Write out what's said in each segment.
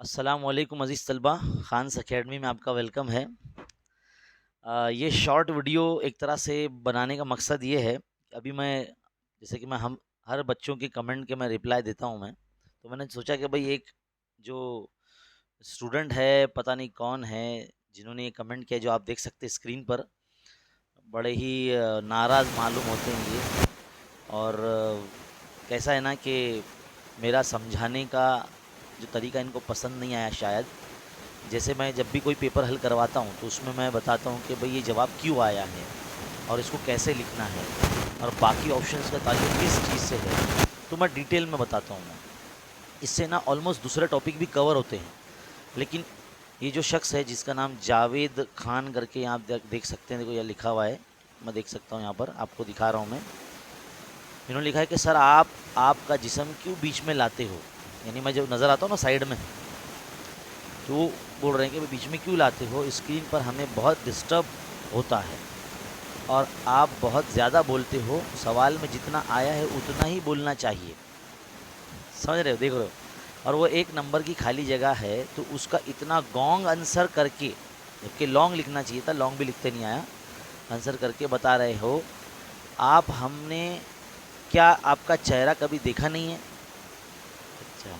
السلام علیکم عزیز طلبہ، خانس اکیڈمی میں آپ کا ویلکم ہے۔ یہ شارٹ ویڈیو ایک طرح سے بنانے کا مقصد یہ ہے کہ ابھی میں جیسے کہ میں ہر بچوں کے کمنٹ کے میں رپلائی دیتا ہوں تو میں نے سوچا کہ بھئی ایک جو اسٹوڈنٹ ہے، پتہ نہیں کون ہے، جنہوں نے یہ کمنٹ کیا جو آپ دیکھ سکتے اسکرین پر، بڑے ہی ناراض معلوم ہوتے ہیں یہ، اور کیسا ہے نا کہ میرا سمجھانے کا جو طریقہ ان کو پسند نہیں آیا شاید۔ جیسے میں جب بھی کوئی پیپر حل کرواتا ہوں تو اس میں بتاتا ہوں کہ بھئی یہ جواب کیوں آیا ہے اور اس کو کیسے لکھنا ہے اور باقی آپشنس کا تعلق کس چیز سے ہے، تو میں ڈیٹیل میں بتاتا ہوں۔ اس سے نا آلموسٹ دوسرے ٹاپک بھی کور ہوتے ہیں، لیکن یہ جو شخص ہے جس کا نام جاوید خان کر کے یہاں دیکھ سکتے ہیں، دیکھو یہ لکھا ہوا ہے، میں دیکھ سکتا ہوں یہاں پر، آپ کو دکھا رہا ہوں میں۔ انہوں نے لکھا ہے کہ سر آپ کا جسم کیوں بیچ میں لاتے ہو، یعنی میں جب نظر آتا ہوں نا سائیڈ میں، تو وہ بول رہے ہیں کہ بیچ میں کیوں لاتے ہو، اسکرین پر ہمیں بہت ڈسٹرب ہوتا ہے اور آپ بہت زیادہ بولتے ہو، سوال میں جتنا آیا ہے اتنا ہی بولنا چاہیے۔ سمجھ رہے ہو، دیکھ رہے ہو، اور وہ ایک نمبر کی خالی جگہ ہے تو اس کا اتنا گونگ آنسر کر کے، جبکہ لانگ لکھنا چاہیے تھا، لانگ بھی لکھتے نہیں آیا، آنسر کر کے بتا رہے ہو آپ، ہم نے کیا آپ کا چہرہ کبھی دیکھا نہیں ہے؟ اچھا،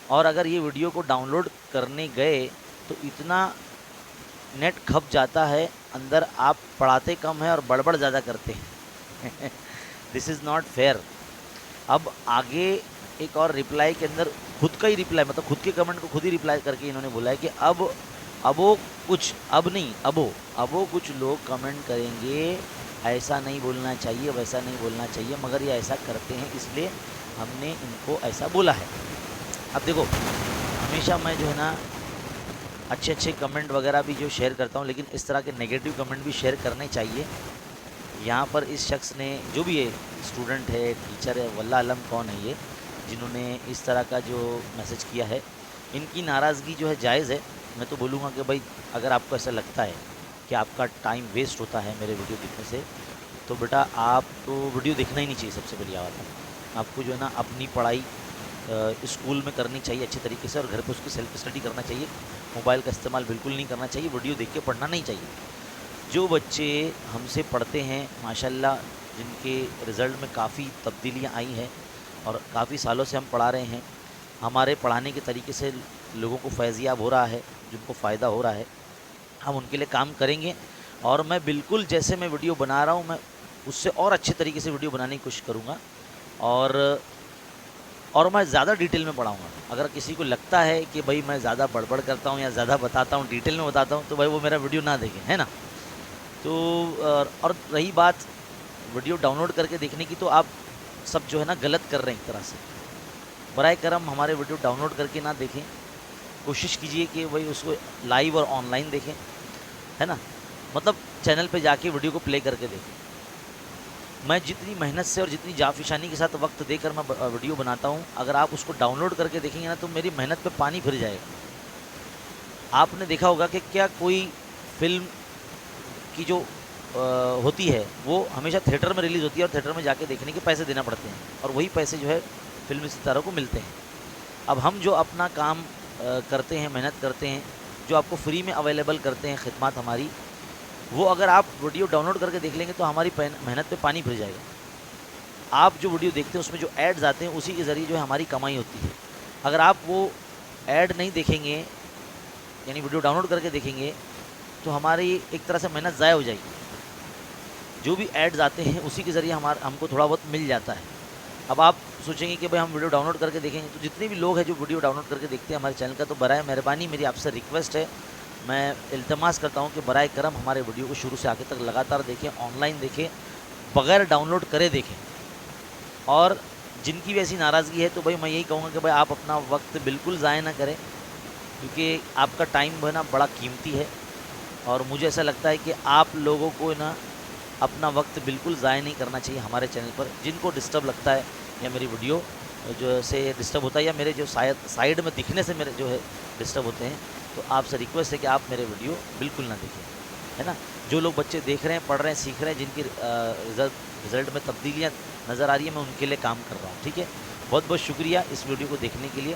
اور اگر یہ ویڈیو کو ڈاؤن لوڈ کرنے گئے تو اتنا نیٹ کھپ جاتا ہے اندر، آپ پڑھاتے کم ہیں اور بڑبڑ زیادہ کرتے ہیں۔ دس از ناٹ فیئر۔ اب آگے ایک اور رپلائی کے اندر خود کا ہی رپلائی، مطلب خود کے کمنٹ کو خود ہی رپلائی کر کے انہوں نے بولا ہے کہ اب وہ کچھ لوگ کمنٹ کریں گے ایسا نہیں بولنا چاہیے، ویسا نہیں بولنا چاہیے، مگر یہ ایسا کرتے ہیں اس لیے ہم نے ان کو ایسا بولا ہے۔ اب دیکھو، ہمیشہ میں جو ہے نا اچھے کمنٹ وغیرہ بھی جو شیئر کرتا ہوں، لیکن اس طرح کے نیگیٹو کمنٹ بھی شیئر کرنے چاہیے۔ یہاں پر اس شخص نے، جو بھی ہے، اسٹوڈنٹ ہے، ٹیچر ہے، واللہ علم کون ہے یہ، جنہوں نے اس طرح کا جو میسج کیا ہے، ان کی ناراضگی جو ہے جائز ہے۔ میں تو بولوں گا کہ بھائی اگر آپ کو ایسا لگتا ہے کہ آپ کا ٹائم ویسٹ ہوتا ہے میرے ویڈیو دیکھنے سے، تو بیٹا آپ کو ویڈیو دیکھنا ہی نہیں چاہیے۔ سب سے پہلی بات ہے، آپ کو جو ہے نا اپنی پڑھائی اسکول میں کرنی چاہیے اچھے طریقے سے، اور گھر پہ اس کی سیلف اسٹڈی کرنا چاہیے۔ موبائل کا استعمال بالکل نہیں کرنا چاہیے، ویڈیو دیکھ کے پڑھنا نہیں چاہیے۔ جو بچے ہم سے پڑھتے ہیں ماشاءاللہ، جن کے رزلٹ میں کافی تبدیلیاں آئی ہیں اور کافی سالوں سے ہم پڑھا رہے ہیں، ہمارے پڑھانے کے طریقے سے لوگوں کو فیضیاب ہو رہا ہے، جن کو فائدہ ہو رہا ہے، ہم ان کے لیے کام کریں گے۔ اور میں بالکل جیسے میں ویڈیو بنا رہا ہوں، میں اس سے اور اچھے طریقے سے ویڈیو بنانے کی کوشش کروں گا، اور میں زیادہ ڈیٹیل میں پڑھاؤں گا۔ اگر کسی کو لگتا ہے کہ بھائی میں زیادہ بڑبڑ کرتا ہوں یا زیادہ بتاتا ہوں، ڈیٹیل میں بتاتا ہوں، تو بھائی وہ میرا ویڈیو نہ دیکھیں، ہے نا۔ تو اور رہی بات ویڈیو ڈاؤن لوڈ کر کے دیکھنے کی، تو آپ سب جو ہے نا غلط کر رہے ہیں ایک طرح سے۔ برائے کرم ہمارے ویڈیو ڈاؤن لوڈ کر کے نہ دیکھیں، کوشش کیجئے کہ بھائی اس کو لائیو اور آن لائن دیکھیں، ہے نا، مطلب چینل پہ جا کے ویڈیو کو پلے کر کے دیکھیں۔ میں جتنی محنت سے اور جتنی جافشانی کے ساتھ وقت دے کر میں ویڈیو بناتا ہوں، اگر آپ اس کو ڈاؤن لوڈ کر کے دیکھیں گے نا، تو میری محنت پہ پانی پھر جائے گا۔ آپ نے دیکھا ہوگا کہ کیا کوئی فلم کی جو ہوتی ہے وہ ہمیشہ تھیٹر میں ریلیز ہوتی ہے، اور تھیٹر میں جا کے دیکھنے کے پیسے دینا پڑتے ہیں، اور وہی پیسے جو ہے فلمی ستاروں کو ملتے ہیں۔ اب ہم جو اپنا کام کرتے ہیں، محنت کرتے ہیں، جو آپ کو فری میں اویلیبل کرتے ہیں خدمات ہماری، وہ اگر آپ ویڈیو ڈاؤن لوڈ کر کے دیکھ لیں گے تو ہماری محنت پہ پانی پھر جائے گا۔ آپ جو ویڈیو دیکھتے ہیں اس میں جو ایڈز آتے ہیں، اسی کے ذریعے جو ہے ہماری کمائی ہوتی ہے۔ اگر آپ وہ ایڈ نہیں دیکھیں گے، یعنی ویڈیو ڈاؤن لوڈ کر کے دیکھیں گے، تو ہماری ایک طرح سے محنت ضائع ہو جائے گی۔ جو بھی ایڈز آتے ہیں اسی کے ذریعے ہم کو تھوڑا بہت مل جاتا ہے۔ اب آپ سوچیں گے کہ بھائی ہم ویڈیو ڈاؤن لوڈ کر کے دیکھیں گے، تو جتنے بھی لوگ ہیں جو ویڈیو ڈاؤن لوڈ کر کے دیکھتے ہیں ہمارے چینل کا، تو برائے مہربانی میری آپ سے ریکویسٹ ہے، میں التماس کرتا ہوں کہ برائے کرم ہمارے ویڈیو کو شروع سے آگے تک لگاتار دیکھیں، آن لائن دیکھیں، بغیر ڈاؤن لوڈ کرے دیکھیں۔ اور جن کی بھی ایسی ناراضگی ہے، تو بھائی میں یہی کہوں گا کہ بھائی آپ اپنا وقت بالکل ضائع نہ کریں، کیونکہ آپ کا ٹائم ہے نا بڑا قیمتی ہے، اور مجھے ایسا لگتا ہے کہ آپ لوگوں کو نا اپنا وقت بالکل ضائع نہیں کرنا چاہیے ہمارے چینل پر۔ جن کو ڈسٹرب لگتا ہے یا میری ویڈیو جو سے ڈسٹرب ہوتا ہے، یا میرے جو سائیڈ میں دکھنے سے میرے جو ہے ڈسٹرب ہوتے ہیں، تو آپ سے ریکویسٹ ہے کہ آپ میرے ویڈیو بالکل نہ دیکھیں، ہے نا۔ جو لوگ بچے دیکھ رہے ہیں، پڑھ رہے ہیں، سیکھ رہے ہیں، جن کی رزلٹ میں تبدیلیاں نظر آ رہی ہیں، میں ان کے لیے کام کر رہا ہوں، ٹھیک ہے۔ بہت بہت شکریہ اس ویڈیو کو دیکھنے کے لیے۔